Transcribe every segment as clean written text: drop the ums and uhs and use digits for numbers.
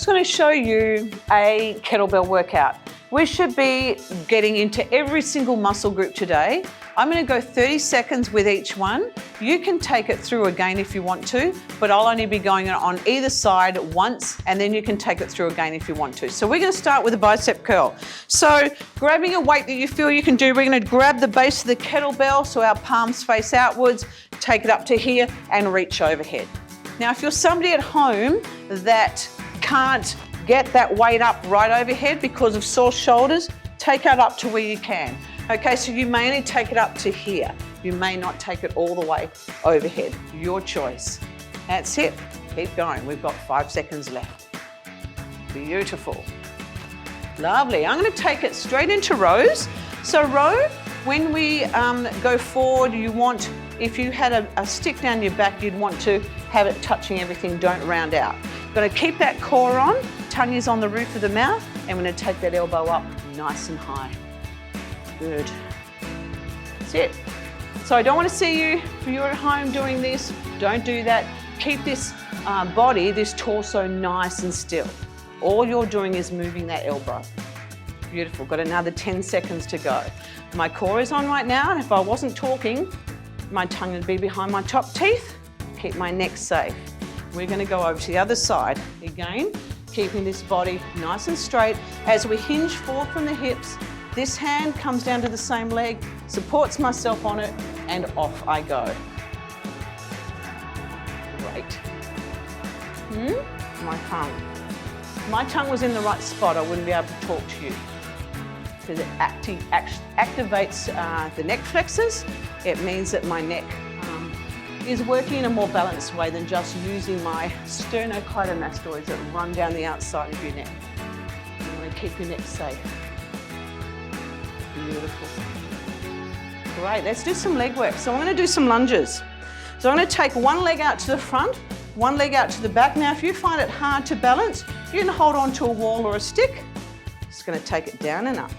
just going to show you a kettlebell workout. We should be getting into every single muscle group today. I'm going to go 30 seconds with each one. You can take it through again if you want to, but I'll only be going on either side once, and then you can take it through again if you want to. So we're going to start with a bicep curl. So grabbing a weight that you feel you can do, we're going to grab the base of the kettlebell so our palms face outwards, take it up to here and reach overhead. Now, if you're somebody at home that can't get that weight up right overhead because of sore shoulders, take it up to where you can. Okay, so you may only take it up to here. You may not take it all the way overhead. Your choice. That's it. Keep going. We've got 5 seconds left. Beautiful. Lovely. I'm going to take it straight into rows. So row, when we go forward, you want, if you had a stick down your back, you'd want to have it touching everything. Don't round out. Going to keep that core on. Tongue is on the roof of the mouth, and we're going to take that elbow up nice and high. Good. That's it. So I don't want to see you, if you're at home doing this, don't do that. Keep this body, this torso nice and still. All you're doing is moving that elbow. Beautiful. Got another 10 seconds to go. My core is on right now, and if I wasn't talking, my tongue would be behind my top teeth. Keep my neck safe. We're going to go over to the other side. Again, keeping this body nice and straight. As we hinge forward from the hips, this hand comes down to the same leg, supports myself on it, and off I go. Great. My tongue. If my tongue was in the right spot, I wouldn't be able to talk to you, because it activates the neck flexors. It means that my neck is working in a more balanced way than just using my sternocleidomastoids that run down the outside of your neck. You want to keep your neck safe. Beautiful. Great, let's do some leg work. So I'm going to do some lunges. So I'm going to take one leg out to the front, one leg out to the back. Now, if you find it hard to balance, you can hold on to a wall or a stick. Just going to take it down and up.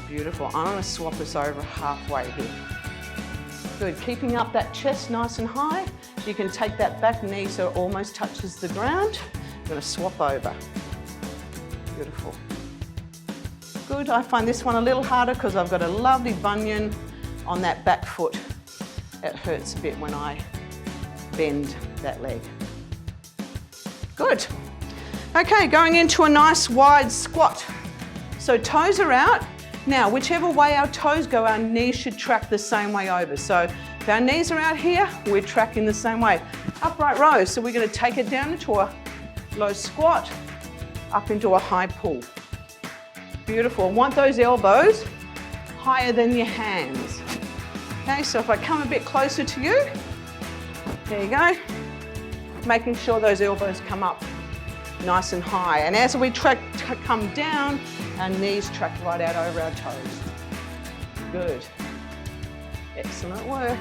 Beautiful. I'm going to swap us over halfway here. Good, keeping up that chest nice and high. You can take that back knee so it almost touches the ground. I'm going to swap over. Beautiful. Good, I find this one a little harder because I've got a lovely bunion on that back foot. It hurts a bit when I bend that leg. Good. Okay, going into a nice wide squat. So toes are out. Now, whichever way our toes go, our knees should track the same way over. So if our knees are out here, we're tracking the same way. Upright row, so we're going to take it down into a low squat, up into a high pull. Beautiful. Want those elbows higher than your hands. Okay, so if I come a bit closer to you, there you go. Making sure those elbows come up nice and high. And as we come down, our knees track right out over our toes. Good. Excellent work.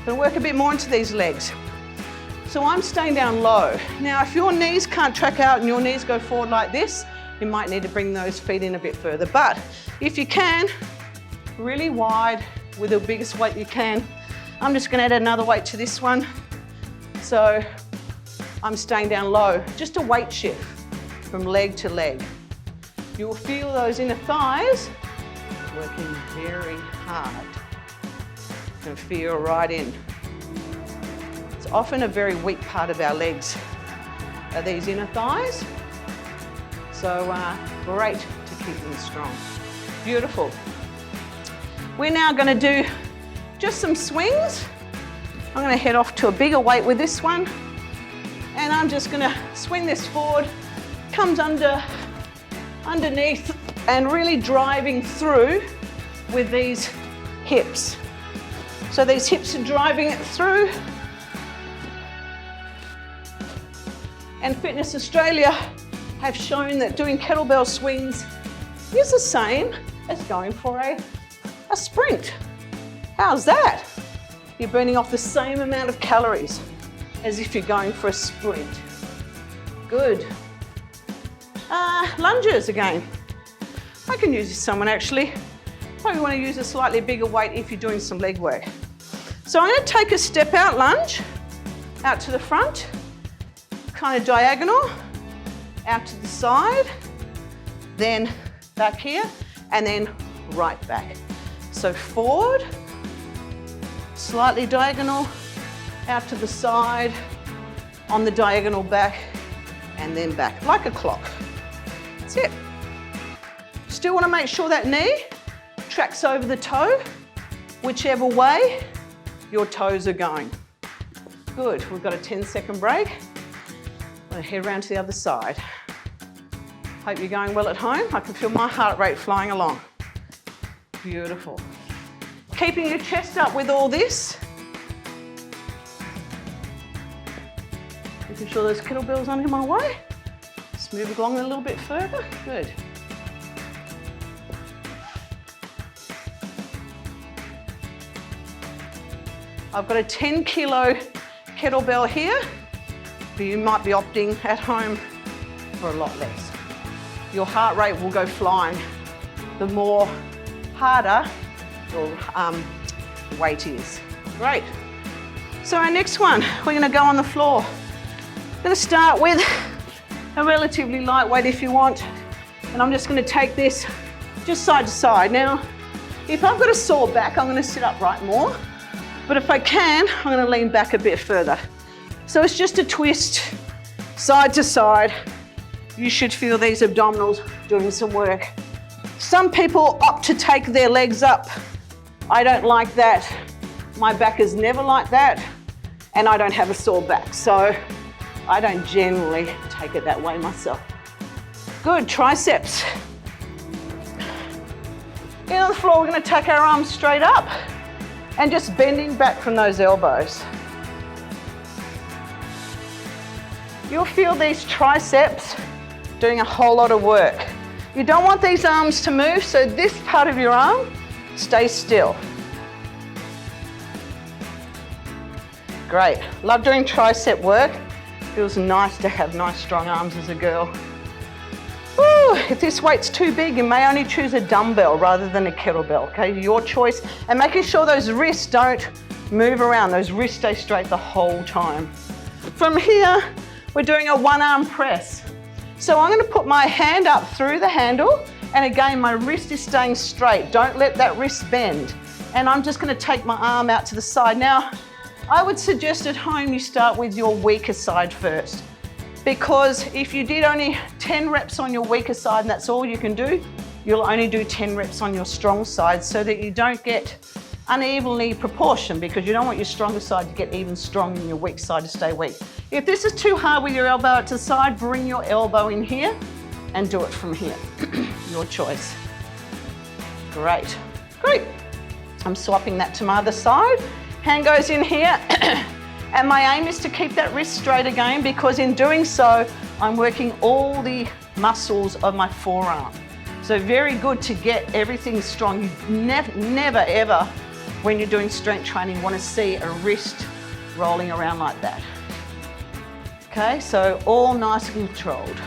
Gonna work a bit more into these legs. So I'm staying down low. Now, if your knees can't track out and your knees go forward like this, you might need to bring those feet in a bit further. But if you can, really wide with the biggest weight you can. I'm just gonna add another weight to this one. So I'm staying down low. Just a weight shift from leg to leg. You will feel those inner thighs working very hard. You can feel right in. It's often a very weak part of our legs, are these inner thighs. So great to keep them strong. Beautiful. We're now going to do just some swings. I'm going to head off to a bigger weight with this one. And I'm just going to swing this forward, comes underneath, and really driving through with these hips. So these hips are driving it through. And Fitness Australia have shown that doing kettlebell swings is the same as going for a sprint. How's that? You're burning off the same amount of calories as if you're going for a sprint. Good. Lunges again. I can use this one actually. Probably want to use a slightly bigger weight if you're doing some leg work. So I'm going to take a step out lunge, out to the front, kind of diagonal, out to the side, then back here, and then right back. So forward, slightly diagonal, out to the side, on the diagonal back, and then back, like a clock. That's it. Still want to make sure that knee tracks over the toe, whichever way your toes are going. Good, we've got a 10-second break. I'm going to head around to the other side. Hope you're going well at home. I can feel my heart rate flying along. Beautiful. Keeping your chest up with all this. Making sure those kettlebells aren't in my way. Just move along a little bit further. Good. I've got a 10-kilo kettlebell here, but you might be opting at home for a lot less. Your heart rate will go flying the more harder your weight is. Great. So our next one, we're going to go on the floor. I'm going to start with a relatively light weight if you want, and I'm just going to take this just side to side. Now, if I've got a sore back, I'm going to sit upright more. But if I can, I'm going to lean back a bit further. So it's just a twist, side to side. You should feel these abdominals doing some work. Some people opt to take their legs up. I don't like that. My back is never like that, and I don't have a sore back, so I don't generally take it that way myself. Good, triceps. In on the floor, we're going to take our arms straight up and just bending back from those elbows. You'll feel these triceps doing a whole lot of work. You don't want these arms to move, so this part of your arm stays still. Great. Love doing tricep work. Feels nice to have nice strong arms as a girl. Woo. If this weight's too big, you may only choose a dumbbell rather than a kettlebell, okay? Your choice. And making sure those wrists don't move around. Those wrists stay straight the whole time. From here, we're doing a one-arm press. So I'm going to put my hand up through the handle, and again, my wrist is staying straight. Don't let that wrist bend. And I'm just going to take my arm out to the side. Now, I would suggest at home you start with your weaker side first, because if you did only 10 reps on your weaker side and that's all you can do, you'll only do 10 reps on your strong side so that you don't get unevenly proportioned, because you don't want your stronger side to get even strong and your weak side to stay weak. If this is too hard with your elbow out to the side, bring your elbow in here and do it from here. Your choice. Great. Great. I'm swapping that to my other side. Hand goes in here. And my aim is to keep that wrist straight again, because in doing so, I'm working all the muscles of my forearm. So very good to get everything strong. You never ever, when you're doing strength training, want to see a wrist rolling around like that. Okay, so all nice and controlled.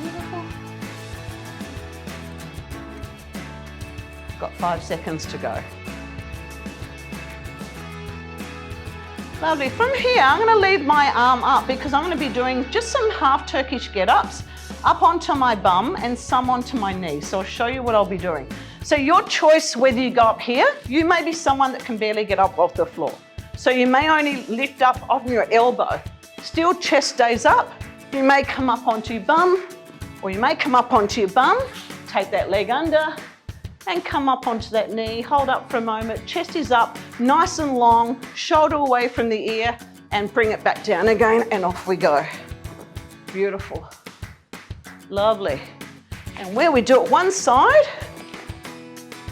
Beautiful. Got 5 seconds to go. Lovely. From here, I'm going to leave my arm up because I'm going to be doing just some half Turkish get-ups up onto my bum and some onto my knee. So I'll show you what I'll be doing. So your choice whether you go up here. You may be someone that can barely get up off the floor. So you may only lift up off your elbow. Still chest stays up. You may come up onto your bum, or you may come up onto your bum, take that leg under, and come up onto that knee, hold up for a moment, chest is up, nice and long, shoulder away from the ear, and bring it back down again, and off we go. Beautiful. Lovely. And where we do it one side,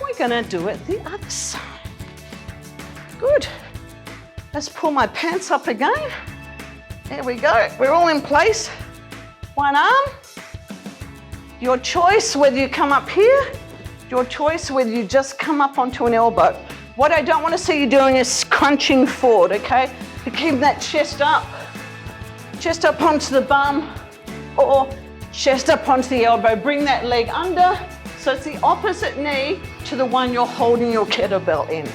we're gonna do it the other side. Good. Let's pull my pants up again. There we go, we're all in place. One arm. Your choice whether you come up here, your choice whether you just come up onto an elbow. What I don't want to see you doing is crunching forward, okay? To keep that chest up onto the bum, or chest up onto the elbow. Bring that leg under, so it's the opposite knee to the one you're holding your kettlebell in.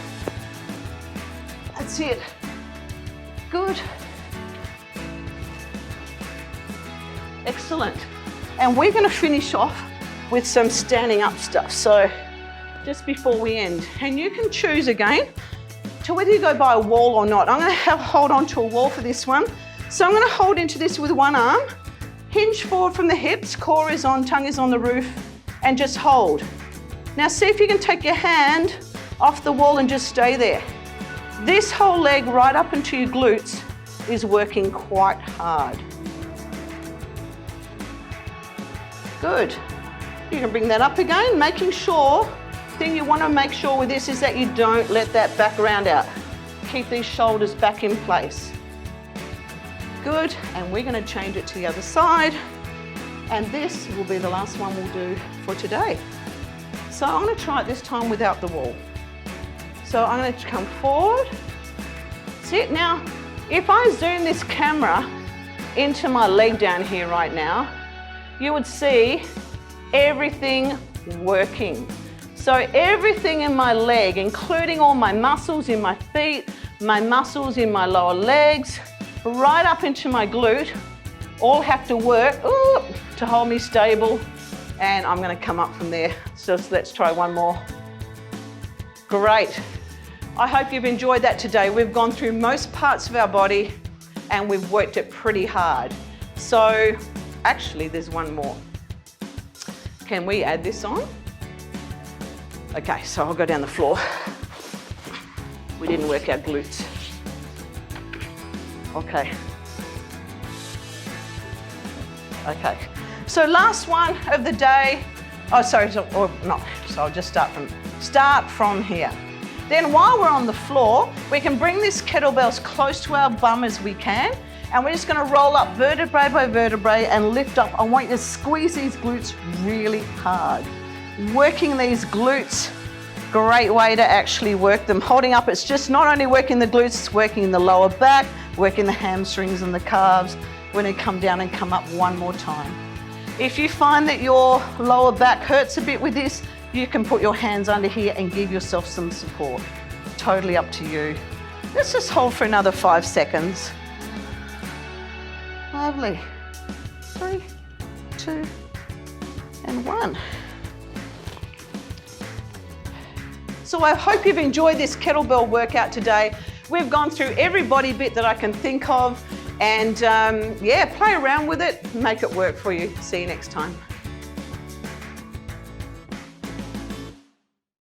That's it. Good. Excellent. And we're going to finish off with some standing up stuff. So just before we end, and you can choose again to whether you go by a wall or not. I'm going to hold on to a wall for this one. So I'm going to hold into this with one arm, hinge forward from the hips, core is on, tongue is on the roof, and just hold. Now see if you can take your hand off the wall and just stay there. This whole leg right up into your glutes is working quite hard. Good. You can bring that up again, making sure, thing you want to make sure with this is that you don't let that back round out. Keep these shoulders back in place. Good, and we're going to change it to the other side. And this will be the last one we'll do for today. So I'm going to try it this time without the wall. So I'm going to come forward. Sit. Now, if I zoom this camera into my leg down here right now, you would see everything working. So everything in my leg, including all my muscles in my feet, my muscles in my lower legs, right up into my glute, all have to work to hold me stable. And I'm going to come up from there. So let's try one more. Great. I hope you've enjoyed that today. We've gone through most parts of our body and we've worked it pretty hard. So actually there's one more. Can we add this on? Okay, so I'll go down the floor. We didn't work our glutes. Okay. Okay. So last one of the day. Oh, sorry, or not. So I'll just start from here. Then while we're on the floor, we can bring this kettlebells close to our bum as we can. And we're just going to roll up vertebrae by vertebrae and lift up. I want you to squeeze these glutes really hard. Working these glutes, great way to actually work them. Holding up, it's just not only working the glutes, it's working the lower back, working the hamstrings and the calves. We're going to come down and come up one more time. If you find that your lower back hurts a bit with this, you can put your hands under here and give yourself some support. Totally up to you. Let's just hold for another 5 seconds. Lovely. 3, 2, and 1. So I hope you've enjoyed this kettlebell workout today. We've gone through every body bit that I can think of, and yeah, play around with it, make it work for you. See you next time.